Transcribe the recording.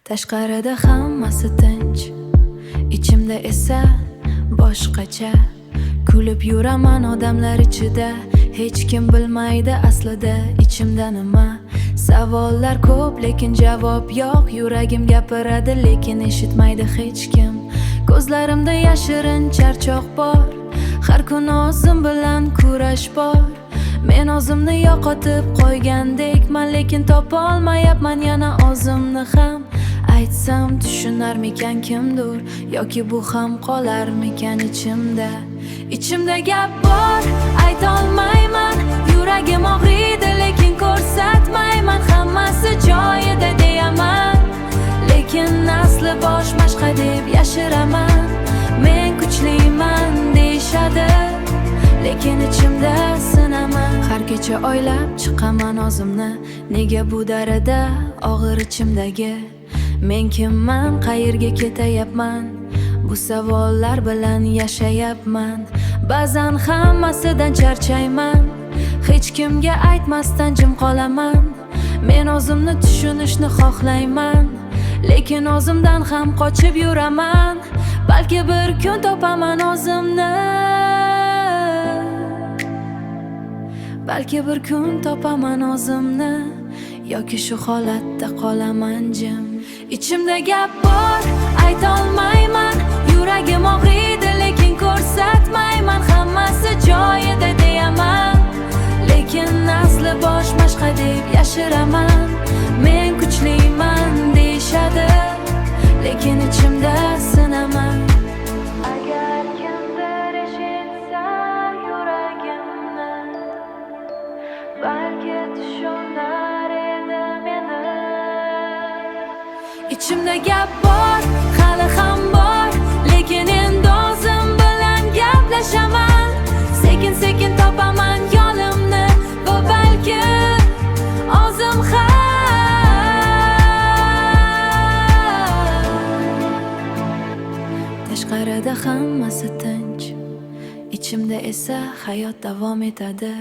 Tashqarida hammasi tinch, ichimda esa boshqacha. Kulib yuraman odamlar ichida, hech kim bilmaydi aslida ichimda nima. Savollar ko'p, lekin javob yo'q. Yuragim gapiradi, lekin eshitmaydi hech kim. Ko'zlarimda yashirin charchoq bor, har kun o'zim bilan kurash bor. Men o'zimni yo'qotib qo'ygandekman, lekin topa olmayapman yana o'zimni ham. Aytsam tushunarmikan kimdir, yoki bu ham qolarmikan ichimda. Ichimda gap bor, aytolmayman. Yuragim og'riydi, lekin ko'rsatmayman. Hammasi joyida deyaman, lekin asli bosh mashqa deb yashiraman. Men kuchliman deyishadi, lekin ichimda sinaman. Har kecha o'ylab chiqaman o'zimni, nega bu darada og'ir ichimdagi. Men kimman, qayerga ketayapman? Bu savollar bilan yashayapman. Ba'zan hammasidan charchayman, hech kimga aytmasdan jim qolaman. Men o'zimni tushunishni xohlayman, lekin o'zimdan ham qochib yuraman. Balki bir kun topaman o'zimni, balki bir kun topaman o'zimni, yoki shu holatda qolaman jim. Ichimda gap bor, aytolmayman. Yuragim og'riydi, lekin ko'rsatmayman. Hammasi joyida deyaman, lekin asli bosh mashqa deb yashiraman. Men kuchliman deyishadi, lekin ichimda sinaman. Agar kimdir eshitsa yuragimni, balki tushunar edi meni. Ichimda gap bor, hali ham bor, lekin endi o'zim bilan gaplashaman. Sekin sekin topaman yo'limni, va balki o'zim ham. Tashqarida hammasi tinch, ichimda esa hayot davom etadi.